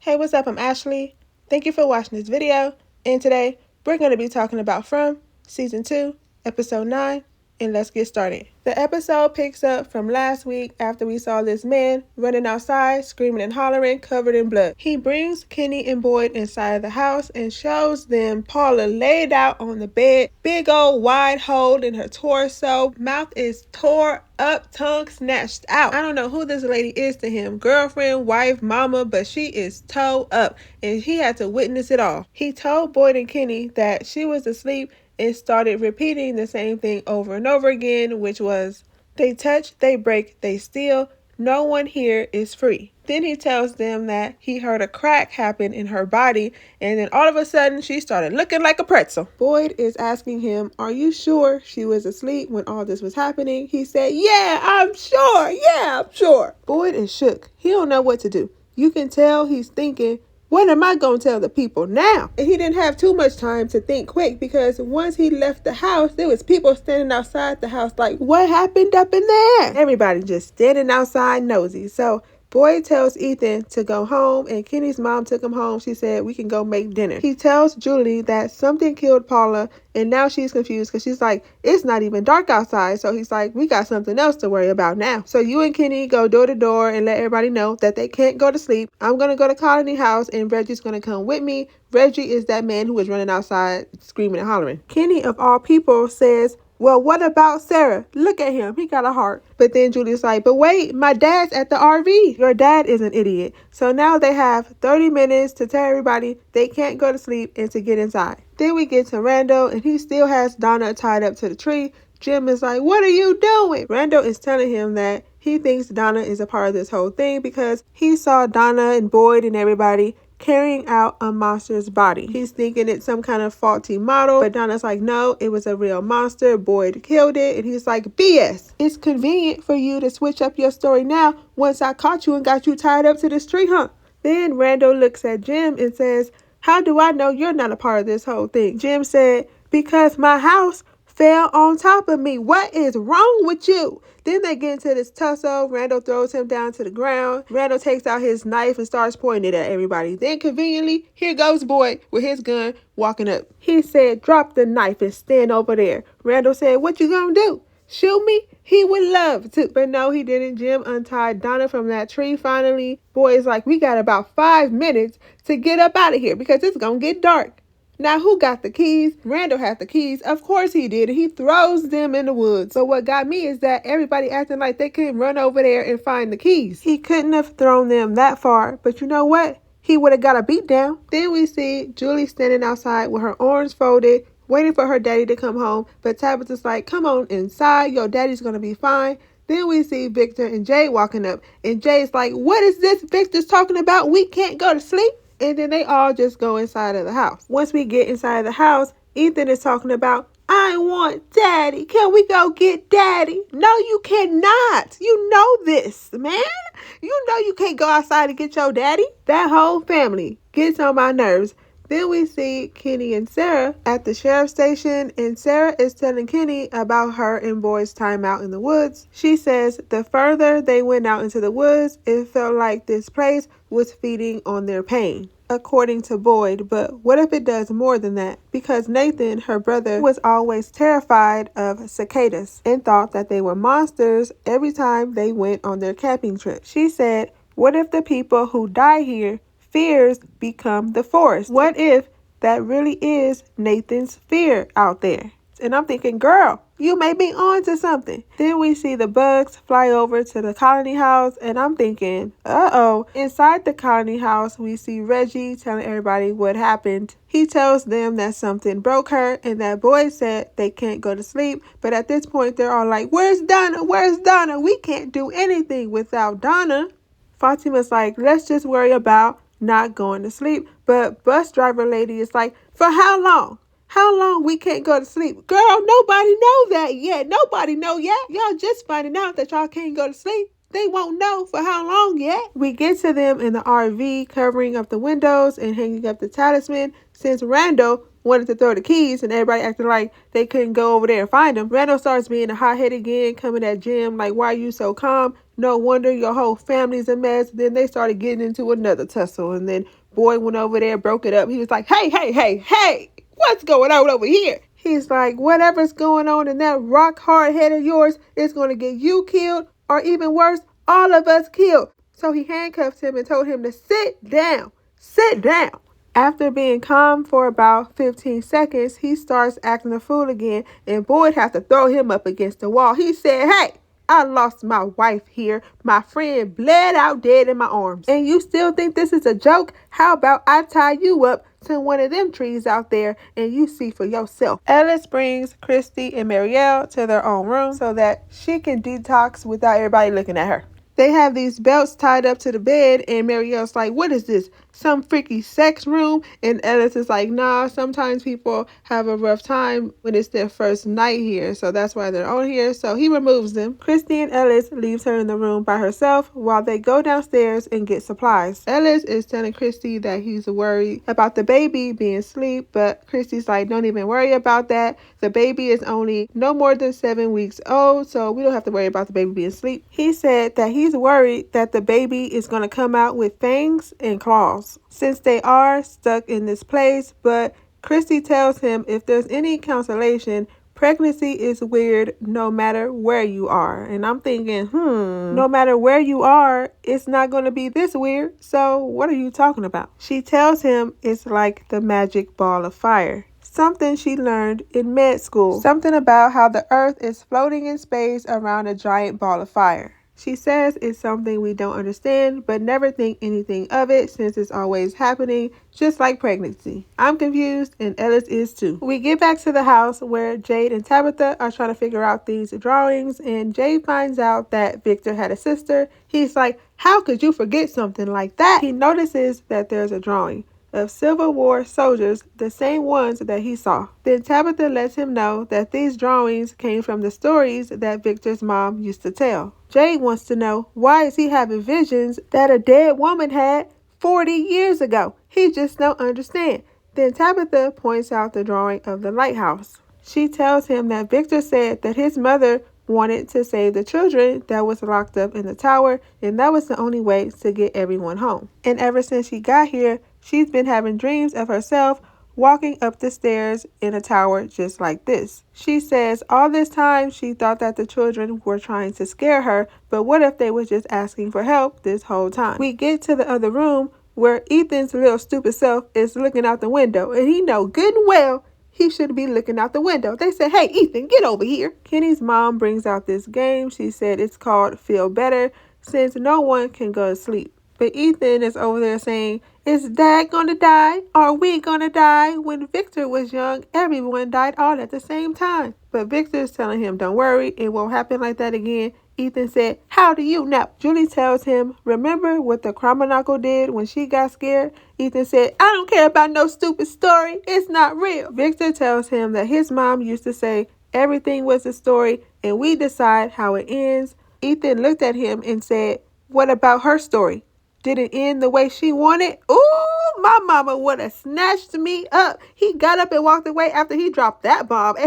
Hey, what's up? I'm Ashley. Thank you for watching this video. And today, we're going to be talking about From Season 2, Episode 9, and let's get started. The episode picks up from last week after we saw this man running outside, screaming and hollering, covered in blood. He brings Kenny and Boyd inside the house and shows them Paula laid out on the bed, big old wide hole in her torso, mouth is tore up, tongue snatched out. I don't know who this lady is to him, girlfriend, wife, mama, but she is toe up, and he had to witness it all. He told Boyd and Kenny that she was asleep and started repeating the same thing over and over again, which was, they touch, they break, they steal, no one here is free. Then he tells them that he heard a crack happen in her body, and then all of a sudden she started looking like a pretzel. Boyd is asking him, are you sure she was asleep when all this was happening? He said, yeah, I'm sure. Boyd is shook. He don't know what to do. You can tell he's thinking, what am I going to tell the people now? And he didn't have too much time to think quick, because once he left the house, there was people standing outside the house like, what happened up in there? Everybody just standing outside nosy. So Boyd tells Ethan to go home, and Kenny's mom took him home. She said, we can go make dinner. He tells Julie that something killed Paula, and now she's confused because she's like, it's not even dark outside. So he's like, we got something else to worry about now. So you and Kenny go door to door and let everybody know that they can't go to sleep. I'm going to go to Colony House, and Reggie's going to come with me. Reggie is that man who was running outside screaming and hollering. Kenny, of all people, says, well, what about Sarah? Look at him. He got a heart. But then Julie's like, but wait, my dad's at the RV. Your dad is an idiot. So now they have 30 minutes to tell everybody they can't go to sleep and to get inside. Then we get to Randall, and he still has Donna tied up to the tree. Jim is like, what are you doing? Randall is telling him that he thinks Donna is a part of this whole thing because he saw Donna and Boyd and everybody carrying out a monster's body. He's thinking it's some kind of faulty model, but Donna's like, no, it was a real monster. Boyd killed it. And he's like, BS. It's convenient for you to switch up your story now once I caught you and got you tied up to this tree, huh? Then Randall looks at Jim and says, how do I know you're not a part of this whole thing? Jim said, because my house fell on top of me. What is wrong with you? Then they get into this tussle. Randall throws him down to the ground. Randall takes out his knife and starts pointing it at everybody. Then conveniently, here goes Boyd with his gun walking up. He said, drop the knife and stand over there. Randall said, what you gonna do? Shoot me? He would love to. But no, he didn't. Jim untied Donna from that tree finally. Boyd's like, we got about 5 minutes to get up out of here because it's gonna get dark. Now, who got the keys? Randall had the keys. Of course he did. He throws them in the woods. So what got me is that everybody acting like they couldn't run over there and find the keys. He couldn't have thrown them that far. But you know what? He would have got a beat down. Then we see Julie standing outside with her arms folded, waiting for her daddy to come home. But Tabitha's like, come on inside. Your daddy's going to be fine. Then we see Victor and Jay walking up. And Jay's like, what is this Victor's talking about? We can't go to sleep. And then they all just go inside of the house. Once we get inside the house, Ethan is talking about, I want daddy. Can we go get daddy? No, you cannot. You know this, man. You know you can't go outside and get your daddy. That whole family gets on my nerves. Then we see Kenny and Sarah at the sheriff's station, and Sarah is telling Kenny about her and Boyd's time out in the woods. She says the further they went out into the woods, it felt like this place was feeding on their pain, according to Boyd. But what if it does more than that? Because Nathan, her brother, was always terrified of cicadas and thought that they were monsters every time they went on their camping trip. She said, what if the people who die here fears become the forest? What if that really is Nathan's fear out there? And I'm thinking, girl, you may be on to something. Then we see the bugs fly over to the Colony House, and I'm thinking, uh-oh. Inside the Colony House, we see Reggie telling everybody what happened. He tells them that something broke her and that Boyd said they can't go to sleep. But at this point, they're all like, where's Donna? Where's Donna? We can't do anything without Donna. Fatima's like, let's just worry about not going to sleep. But bus driver lady is like, for how long? How long we can't go to sleep? Girl, nobody know that yet. Nobody know yet. Y'all just finding out that y'all can't go to sleep. They won't know for how long yet. We get to them in the RV, covering up the windows and hanging up the talisman. Since Randall wanted to throw the keys and everybody acted like they couldn't go over there and find them, Randall starts being a hothead again, coming at Jim like, why are you so calm? no wonder your whole family's a mess. Then they started getting into another tussle, and then Boyd went over there, broke it up. He was like, hey, hey, hey, hey, what's going on over here? He's like, whatever's going on in that rock hard head of yours is going to get you killed, or even worse, all of us killed. So he handcuffed him and told him to sit down. Sit down. After being calm for about 15 seconds, he starts acting a fool again, and Boyd has to throw him up against the wall. He said, hey, I lost my wife here. My friend bled out dead in my arms. And you still think this is a joke? How about I tie you up to one of them trees out there and you see for yourself? Ellis brings Christy and Marielle to their own room so that she can detox without everybody looking at her. They have these belts tied up to the bed, and Marielle's like, what is this? Some freaky sex room? And Ellis is like, nah, sometimes people have a rough time when it's their first night here, so that's why they're on here. So he removes them. Christy and Ellis leaves her in the room by herself while they go downstairs and get supplies. Ellis is telling Christy that he's worried about the baby being asleep, but Christy's like, don't even worry about that. The baby is only no more than 7 weeks old, so we don't have to worry about the baby being asleep. He said that he's worried that the baby is going to come out with fangs and claws, since they are stuck in this place. But Christy tells him if there's any consolation, pregnancy is weird no matter where you are. And I'm thinking, no matter where you are, it's not going to be this weird. So what are you talking about? She tells him it's like the magic ball of fire. Something she learned in med school. Something about how the earth is floating in space around a giant ball of fire. She says it's something we don't understand, but never think anything of it since it's always happening, just like pregnancy. I'm confused, and Ellis is too. We get back to the house where Jade and Tabitha are trying to figure out these drawings, and Jade finds out that Victor had a sister. He's like, how could you forget something like that? He notices that there's a drawing of Civil War soldiers, the same ones that he saw. Then Tabitha lets him know that these drawings came from the stories that Victor's mom used to tell. Jade wants to know, why is he having visions that a dead woman had 40 years ago? He just don't understand. Then Tabitha points out the drawing of the lighthouse. She tells him that Victor said that his mother wanted to save the children that was locked up in the tower, and that was the only way to get everyone home. And ever since she got here, she's been having dreams of herself walking up the stairs in a tower just like this. She says all this time she thought that the children were trying to scare her, but what if they were just asking for help this whole time? We get to the other room where Ethan's little stupid self is looking out the window, and he know good and well he should be looking out the window. They said, hey, Ethan, get over here. Kenny's mom brings out this game. She said it's called Feel Better, since no one can go to sleep. But Ethan is over there saying, is Dad gonna die? Are we gonna die? When Victor was young, everyone died all at the same time. But Victor's telling him, don't worry, it won't happen like that again. Ethan said, how do you know? Julie tells him, remember what the Cromanaco did when she got scared? Ethan said, I don't care about no stupid story. It's not real. Victor tells him that his mom used to say everything was a story and we decide how it ends. Ethan looked at him and said, what about her story? Did it end the way she wanted? Ooh, my mama would have snatched me up. He got up and walked away after he dropped that bomb.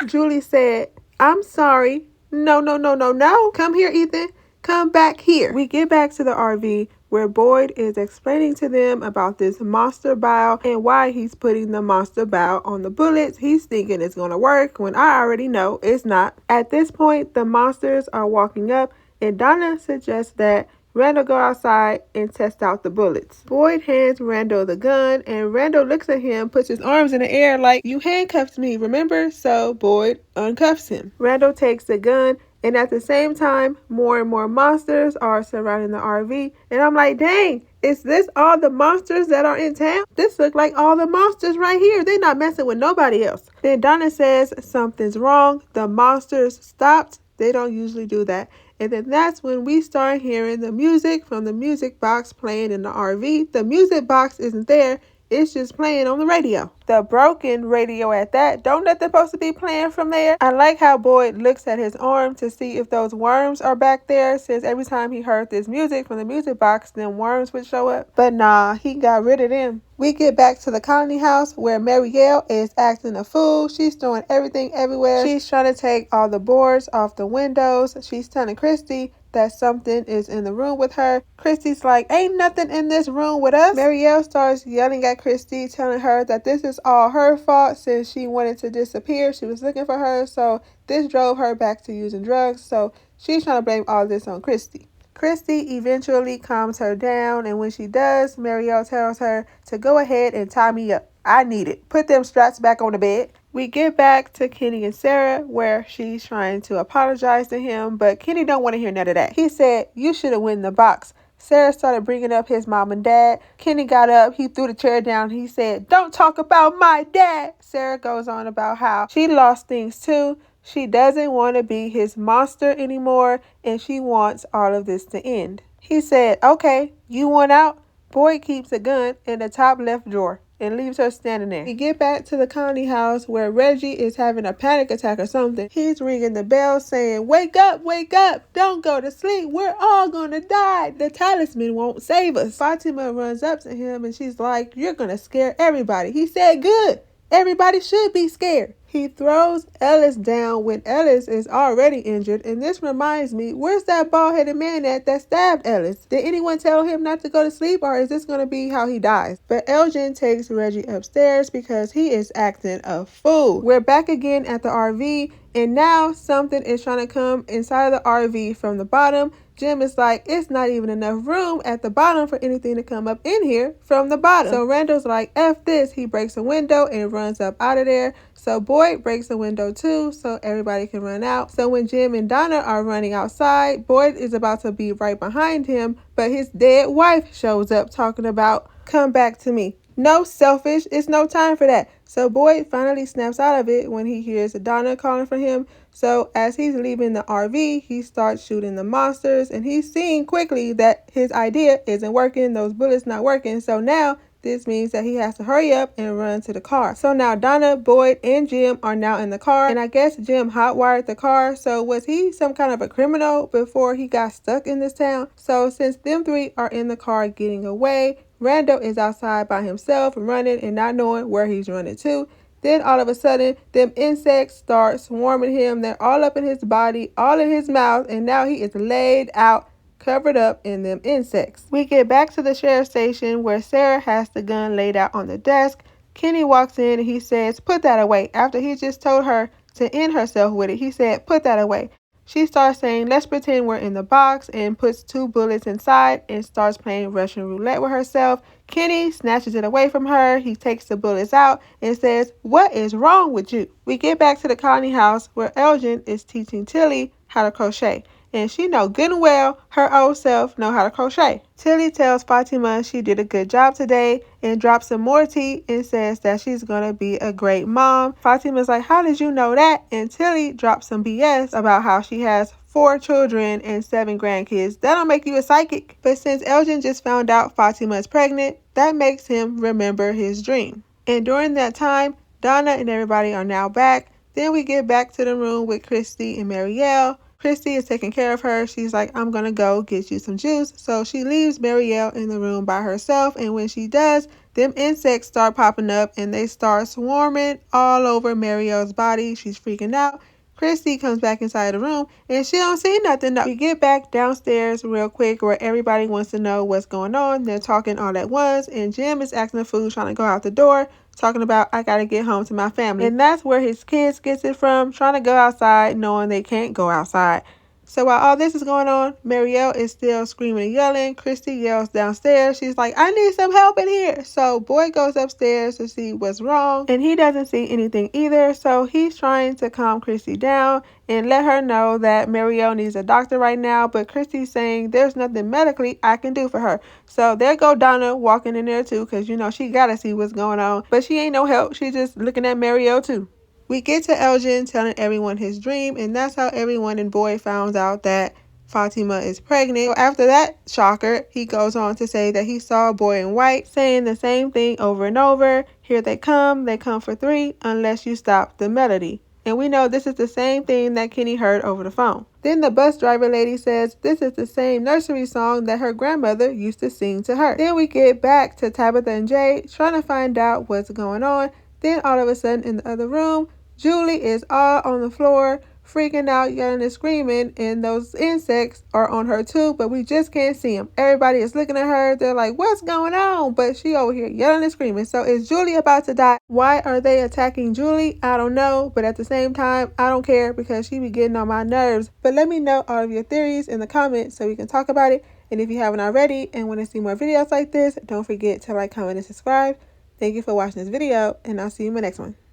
Julie said, I'm sorry. No, no, no, no, no. Come here, Ethan. Come back here. We get back to the RV where Boyd is explaining to them about this monster bile and why he's putting the monster bile on the bullets. He's thinking it's going to work when I already know it's not. At this point, the monsters are walking up and Donna suggests that Randall go outside and test out the bullets. Boyd hands Randall the gun, and Randall looks at him, puts his arms in the air like, you handcuffed me, remember? So Boyd uncuffs him. Randall takes the gun, and at the same time, more and more monsters are surrounding the RV. And I'm like, dang, is this all the monsters that are in town? This look like all the monsters right here. They're not messing with nobody else. Then Donna says something's wrong. The monsters stopped. They don't usually do that. And then that's when we start hearing the music from the music box playing in the RV. The music box isn't there. It's just playing on the radio. The broken radio at that. Don't let them supposed to be playing from there. I like how Boyd looks at his arm to see if those worms are back there, since every time he heard this music from the music box, then worms would show up. But nah, he got rid of them. We get back to the colony house where Marielle is acting a fool. She's throwing everything everywhere. She's trying to take all the boards off the windows. She's telling Christy that something is in the room with her. Christy's like, ain't nothing in this room with us. Marielle starts yelling at Christy, telling her that this is all her fault since she wanted to disappear. She was looking for her, so this drove her back to using drugs. So she's trying to blame all this on Christy. Christy eventually calms her down, and when she does, Marielle tells her to go ahead and tie me up. I need it. Put them straps back on the bed. We get back to Kenny and Sarah, where she's trying to apologize to him, but Kenny don't want to hear none of that. He said, you should have won the box. Sarah started bringing up his mom and dad. Kenny got up, he threw the chair down, he said, don't talk about my dad. Sarah goes on about how she lost things too. She doesn't want to be his monster anymore, and she wants all of this to end. He said, okay, you want out? Boyd keeps a gun in the top left drawer and leaves her standing there. We get back to the Connie house where Reggie is having a panic attack or something. He's ringing the bell saying, wake up, don't go to sleep, we're all gonna die. The talisman won't save us. Fatima runs up to him and she's like, you're gonna scare everybody. He said, good. Everybody should be scared. He throws Ellis down when Ellis is already injured, and this reminds me, where's that bald-headed man that stabbed Ellis? Did anyone tell him not to go to sleep, or is this going to be how he dies? But Elgin takes Reggie upstairs because he is acting a fool. We're back again at the RV, and now something is trying to come inside of the RV from the bottom. Jim is like, it's not even enough room at the bottom for anything to come up in here from the bottom. So Randall's like, F this. He breaks a window and runs up out of there. So Boyd breaks a window too, so everybody can run out. So when Jim and Donna are running outside, Boyd is about to be right behind him, but his dead wife shows up talking about, come back to me. No, selfish, it's no time for that. So Boyd finally snaps out of it when he hears Donna calling for him. So as he's leaving the RV, he starts shooting the monsters, and he's seeing quickly that his idea isn't working, those bullets not working. So now this means that he has to hurry up and run to the car. So now Donna, Boyd, and Jim are now in the car, and I guess Jim hotwired the car. So was he some kind of a criminal before he got stuck in this town? So since them three are in the car getting away, Randall is outside by himself, running and not knowing where he's running to. Then all of a sudden, them insects start swarming him. They're all up in his body, all in his mouth, and now he is laid out, covered up in them insects. We get back to the sheriff's station where Sarah has the gun laid out on the desk. Kenny walks in and he says, put that away. After he just told her to end herself with it, he said, put that away. She starts saying, let's pretend we're in the box, and puts 2 bullets inside and starts playing Russian roulette with herself. Kenny snatches it away from her. He takes the bullets out and says, what is wrong with you? We get back to the Connie house where Elgin is teaching Tilly how to crochet. And she know good and well her old self know how to crochet. Tilly tells Fatima she did a good job today and drops some more tea and says that she's gonna be a great mom. Fatima's like, how did you know that? And Tilly drops some BS about how she has 4 children and 7 grandkids. That don't make you a psychic. But since Elgin just found out Fatima is pregnant, that makes him remember his dream. And during that time, Donna and everybody are now back. Then we get back to the room with Christy and Marielle. Christy is taking care of her. She's like, I'm gonna go get you some juice. So she leaves Marielle in the room by herself, and when she does, them insects start popping up and they start swarming all over Marielle's body. She's freaking out. Christy comes back inside the room and she don't see nothing. We get back downstairs real quick where everybody wants to know what's going on. They're talking all at once, and Jim is acting a fool trying to go out the door, talking about, I gotta get home to my family. And that's where his kids gets it from, trying to go outside knowing they can't go outside. So while all this is going on, Marielle is still screaming and yelling. Christy yells downstairs. She's like, I need some help in here. So Boyd goes upstairs to see what's wrong, and he doesn't see anything either. So he's trying to calm Christy down and let her know that Marielle needs a doctor right now, but Christy's saying there's nothing medically I can do for her. So there go Donna walking in there too, because you know she gotta see what's going on, but she ain't no help. She's just looking at Marielle too. We get to Elgin telling everyone his dream, and that's how everyone and Boyd found out that Fatima is pregnant. So after that shocker, he goes on to say that he saw a boy in white saying the same thing over and over. Here they come for 3 unless you stop the melody. And we know this is the same thing that Kenny heard over the phone. Then the bus driver lady says this is the same nursery song that her grandmother used to sing to her. Then we get back to Tabitha and Jay trying to find out what's going on. Then all of a sudden in the other room, Julie is all on the floor, freaking out, yelling and screaming, and those insects are on her too, but we just can't see them. Everybody is looking at her. They're like, what's going on? But she over here yelling and screaming. So is Julie about to die? Why are they attacking Julie? I don't know, but at the same time, I don't care because she be getting on my nerves. But let me know all of your theories in the comments so we can talk about it. And if you haven't already and want to see more videos like this, don't forget to like, comment, and subscribe. Thank you for watching this video, and I'll see you in my next one.